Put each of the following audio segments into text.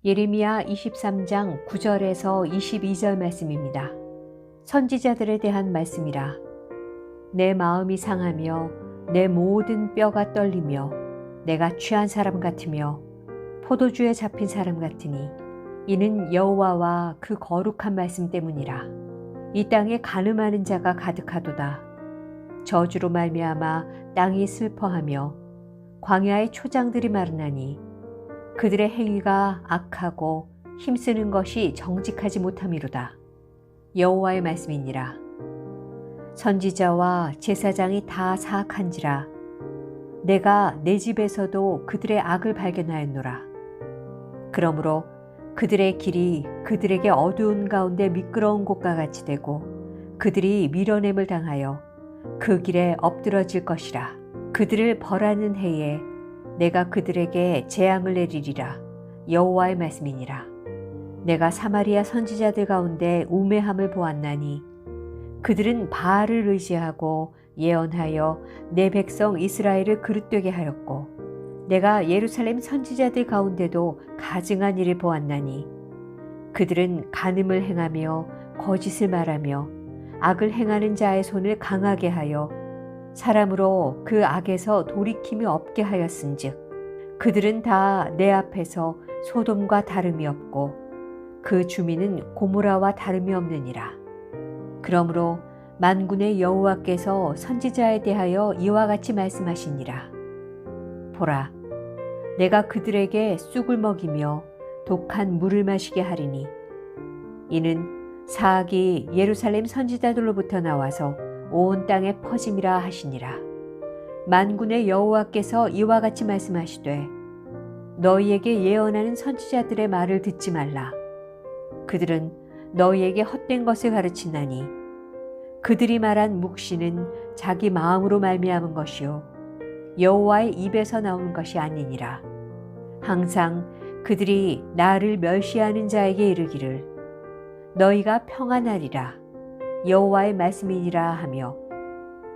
예레미야 23장 9절에서 22절 말씀입니다. 선지자들에 대한 말씀이라. 내 마음이 상하며 내 모든 뼈가 떨리며 내가 취한 사람 같으며 포도주에 잡힌 사람 같으니 이는 여호와와 그 거룩한 말씀 때문이라. 이 땅에 간음하는 자가 가득하도다. 저주로 말미암아 땅이 슬퍼하며 광야의 초장들이 마르나니 그들의 행위가 악하고 힘쓰는 것이 정직하지 못함이로다. 여호와의 말씀이니라. 선지자와 제사장이 다 사악한지라. 내가 내 집에서도 그들의 악을 발견하였노라. 그러므로 그들의 길이 그들에게 어두운 가운데 미끄러운 곳과 같이 되고 그들이 밀어냄을 당하여 그 길에 엎드러질 것이라. 그들을 벌하는 해에 내가 그들에게 재앙을 내리리라. 여호와의 말씀이니라. 내가 사마리아 선지자들 가운데 우매함을 보았나니 그들은 바알을 의지하고 예언하여 내 백성 이스라엘을 그릇되게 하였고 내가 예루살렘 선지자들 가운데도 가증한 일을 보았나니 그들은 간음을 행하며 거짓을 말하며 악을 행하는 자의 손을 강하게 하여 사람으로 그 악에서 돌이킴이 없게 하였은즉 그들은 다 내 앞에서 소돔과 다름이 없고 그 주민은 고모라와 다름이 없느니라. 그러므로 만군의 여호와께서 선지자에 대하여 이와 같이 말씀하시니라. 보라, 내가 그들에게 쑥을 먹이며 독한 물을 마시게 하리니 이는 사악이 예루살렘 선지자들로부터 나와서 온 땅에 퍼짐이라 하시니라. 만군의 여호와께서 이와 같이 말씀하시되 너희에게 예언하는 선지자들의 말을 듣지 말라. 그들은 너희에게 헛된 것을 가르치나니 그들이 말한 묵시는 자기 마음으로 말미암은 것이요 여호와의 입에서 나오는 것이 아니니라. 항상 그들이 나를 멸시하는 자에게 이르기를 너희가 평안하리라. 여호와의 말씀이니라 하며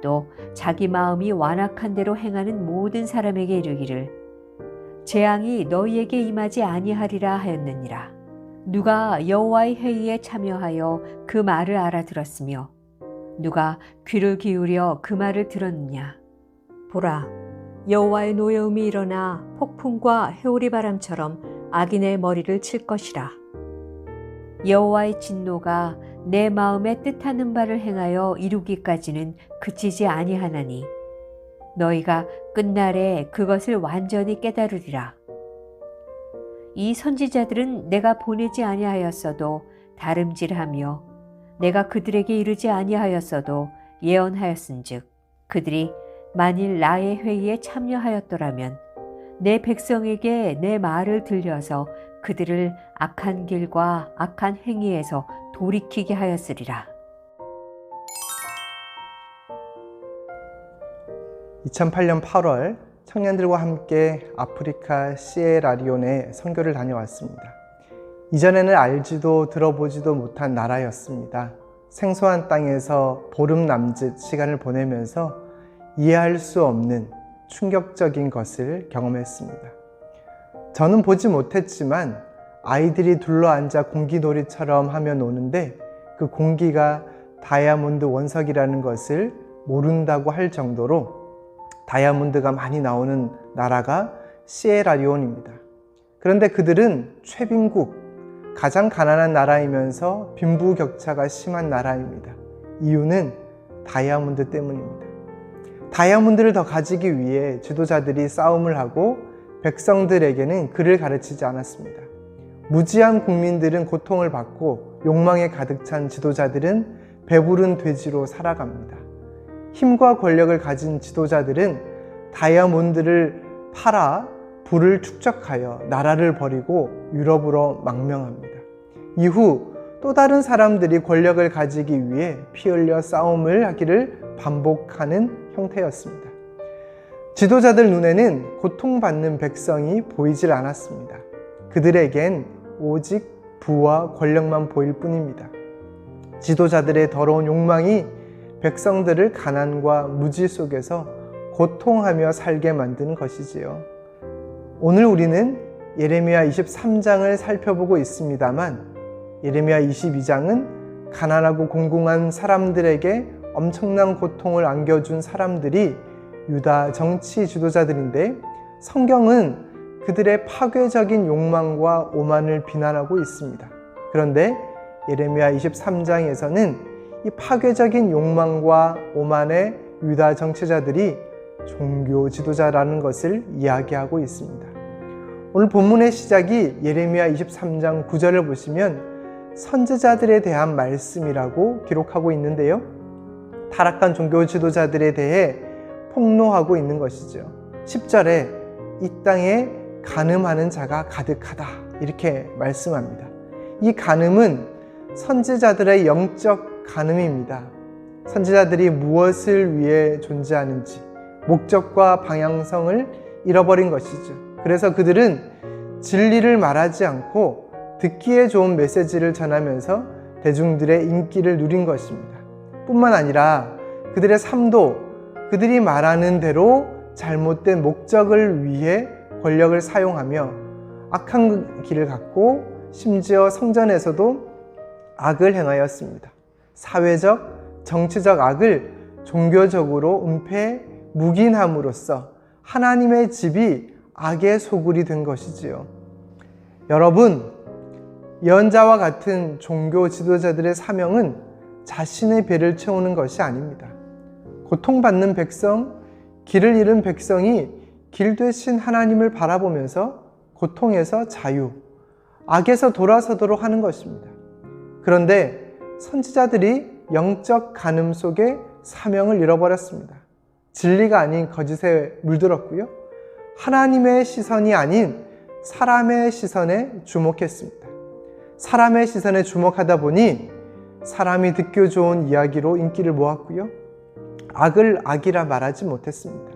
또 자기 마음이 완악한 대로 행하는 모든 사람에게 이르기를 재앙이 너희에게 임하지 아니하리라 하였느니라. 누가 여호와의 회의에 참여하여 그 말을 알아들었으며 누가 귀를 기울여 그 말을 들었느냐. 보라, 여호와의 노여움이 일어나 폭풍과 회오리 바람처럼 악인의 머리를 칠 것이라. 여호와의 진노가 내 마음에 뜻하는 바를 행하여 이루기까지는 그치지 아니하나니 너희가 끝날에 그것을 완전히 깨달으리라. 이 선지자들은 내가 보내지 아니하였어도 다름질하며 내가 그들에게 이르지 아니하였어도 예언하였은즉 그들이 만일 나의 회의에 참여하였더라면 내 백성에게 내 말을 들려서 그들을 악한 길과 악한 행위에서 돌이키게 하였으리라. 2008년 8월 청년들과 함께 아프리카 시에라리온에 선교를 다녀왔습니다. 이전에는 알지도 들어보지도 못한 나라였습니다. 생소한 땅에서 보름 남짓 시간을 보내면서 이해할 수 없는 충격적인 것을 경험했습니다. 저는 보지 못했지만 아이들이 둘러앉아 공기놀이처럼 하며 노는데 그 공기가 다이아몬드 원석이라는 것을 모른다고 할 정도로 다이아몬드가 많이 나오는 나라가 시에라리온입니다. 그런데 그들은 최빈국, 가장 가난한 나라이면서 빈부격차가 심한 나라입니다. 이유는 다이아몬드 때문입니다. 다이아몬드를 더 가지기 위해 지도자들이 싸움을 하고 백성들에게는 글을 가르치지 않았습니다. 무지한 국민들은 고통을 받고 욕망에 가득 찬 지도자들은 배부른 돼지로 살아갑니다. 힘과 권력을 가진 지도자들은 다이아몬드를 팔아 부를 축적하여 나라를 버리고 유럽으로 망명합니다. 이후 또 다른 사람들이 권력을 가지기 위해 피 흘려 싸움을 하기를 반복하는 형태였습니다. 지도자들 눈에는 고통받는 백성이 보이질 않았습니다. 그들에겐 오직 부와 권력만 보일 뿐입니다. 지도자들의 더러운 욕망이 백성들을 가난과 무지 속에서 고통하며 살게 만드는 것이지요. 오늘 우리는 예레미야 23장을 살펴보고 있습니다만 예레미야 22장은 가난하고 공공한 사람들에게 엄청난 고통을 안겨준 사람들이 유다 정치 지도자들인데 성경은 그들의 파괴적인 욕망과 오만을 비난하고 있습니다. 그런데 예레미야 23장에서는 이 파괴적인 욕망과 오만의 유다 정치자들이 종교 지도자라는 것을 이야기하고 있습니다. 오늘 본문의 시작이 예레미야 23장 9절을 보시면 선지자들에 대한 말씀이라고 기록하고 있는데요. 타락한 종교 지도자들에 대해 폭로하고 있는 것이죠. 10절에 이 땅에 간음하는 자가 가득하다 이렇게 말씀합니다. 이 간음은 선지자들의 영적 간음입니다. 선지자들이 무엇을 위해 존재하는지 목적과 방향성을 잃어버린 것이죠. 그래서 그들은 진리를 말하지 않고 듣기에 좋은 메시지를 전하면서 대중들의 인기를 누린 것입니다. 뿐만 아니라 그들의 삶도 그들이 말하는 대로 잘못된 목적을 위해 권력을 사용하며 악한 길을 갖고 심지어 성전에서도 악을 행하였습니다. 사회적, 정치적 악을 종교적으로 은폐, 묵인함으로써 하나님의 집이 악의 소굴이 된 것이지요. 여러분, 예언자와 같은 종교 지도자들의 사명은 자신의 배를 채우는 것이 아닙니다. 고통받는 백성, 길을 잃은 백성이 길 되신 하나님을 바라보면서 고통에서 자유, 악에서 돌아서도록 하는 것입니다. 그런데 선지자들이 영적 간음 속에 사명을 잃어버렸습니다. 진리가 아닌 거짓에 물들었고요. 하나님의 시선이 아닌 사람의 시선에 주목했습니다. 사람의 시선에 주목하다 보니 사람이 듣기 좋은 이야기로 인기를 모았고요. 악을 악이라 말하지 못했습니다.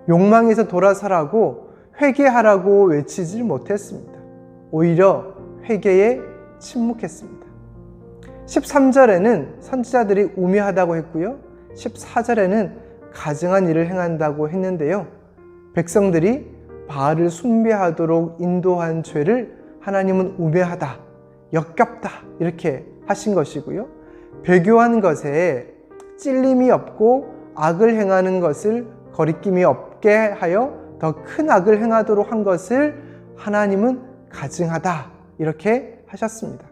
욕망에서 돌아서라고 회개하라고 외치지 못했습니다. 오히려 회개에 침묵했습니다. 13절에는 선지자들이 우매하다고 했고요. 14절에는 가증한 일을 행한다고 했는데요. 백성들이 바알을 숭배하도록 인도한 죄를 하나님은 우매하다, 역겹다 이렇게 하신 것이고요. 배교한 것에 찔림이 없고 악을 행하는 것을 거리낌이 없게 하여 더 큰 악을 행하도록 한 것을 하나님은 가증하다 이렇게 하셨습니다.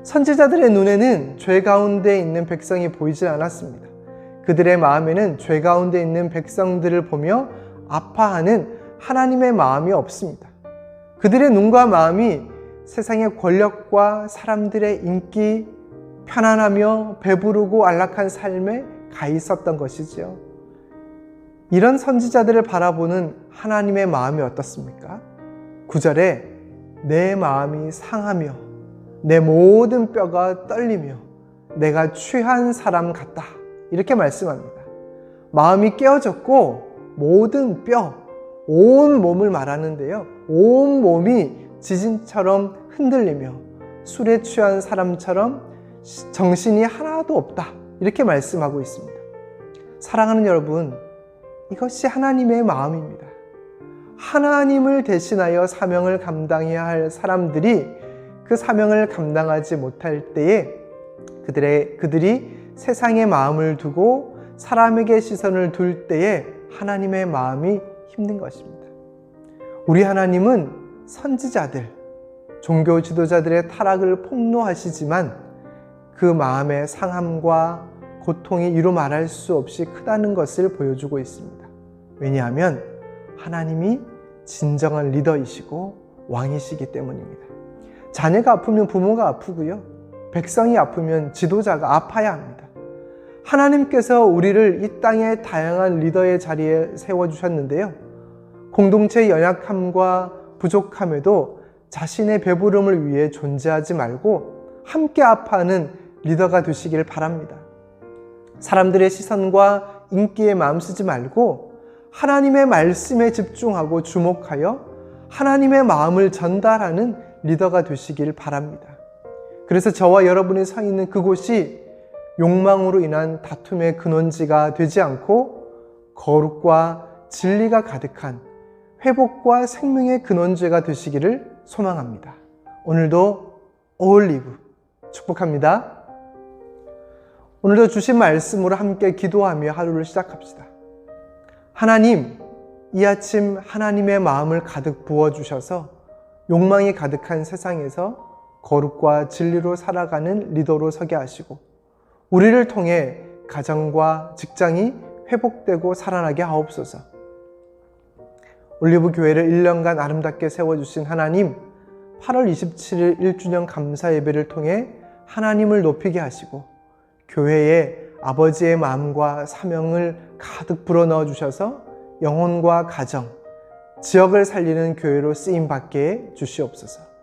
선지자들의 눈에는 죄 가운데 있는 백성이 보이지 않았습니다. 그들의 마음에는 죄 가운데 있는 백성들을 보며 아파하는 하나님의 마음이 없습니다. 그들의 눈과 마음이 세상의 권력과 사람들의 인기, 편안하며 배부르고 안락한 삶에 가 있었던 것이지요. 이런 선지자들을 바라보는 하나님의 마음이 어떻습니까? 9절에 내 마음이 상하며 내 모든 뼈가 떨리며 내가 취한 사람 같다 이렇게 말씀합니다. 마음이 깨어졌고 모든 뼈, 온 몸을 말하는데요. 온 몸이 지진처럼 흔들리며 술에 취한 사람처럼 정신이 하나도 없다 이렇게 말씀하고 있습니다. 사랑하는 여러분, 이것이 하나님의 마음입니다. 하나님을 대신하여 사명을 감당해야 할 사람들이 그 사명을 감당하지 못할 때에 그들이 세상의 마음을 두고 사람에게 시선을 둘 때에 하나님의 마음이 힘든 것입니다. 우리 하나님은 선지자들, 종교 지도자들의 타락을 폭로하시지만 그 마음의 상함과 고통이 이루 말할 수 없이 크다는 것을 보여주고 있습니다. 왜냐하면 하나님이 진정한 리더이시고 왕이시기 때문입니다. 자녀가 아프면 부모가 아프고요. 백성이 아프면 지도자가 아파야 합니다. 하나님께서 우리를 이 땅의 다양한 리더의 자리에 세워주셨는데요. 공동체의 연약함과 부족함에도 자신의 배부름을 위해 존재하지 말고 함께 아파하는 리더가 되시길 바랍니다. 사람들의 시선과 인기에 마음 쓰지 말고 하나님의 말씀에 집중하고 주목하여 하나님의 마음을 전달하는 리더가 되시길 바랍니다. 그래서 저와 여러분이 서 있는 그곳이 욕망으로 인한 다툼의 근원지가 되지 않고 거룩과 진리가 가득한 회복과 생명의 근원지가 되시기를 소망합니다. 오늘도 All Live 축복합니다. 오늘도 주신 말씀으로 함께 기도하며 하루를 시작합시다. 하나님, 이 아침 하나님의 마음을 가득 부어주셔서 욕망이 가득한 세상에서 거룩과 진리로 살아가는 리더로 서게 하시고 우리를 통해 가정과 직장이 회복되고 살아나게 하옵소서. 올리브 교회를 1년간 아름답게 세워주신 하나님, 8월 27일 1주년 감사 예배를 통해 하나님을 높이게 하시고 교회에 아버지의 마음과 사명을 가득 불어넣어 주셔서 영혼과 가정, 지역을 살리는 교회로 쓰임받게 해 주시옵소서.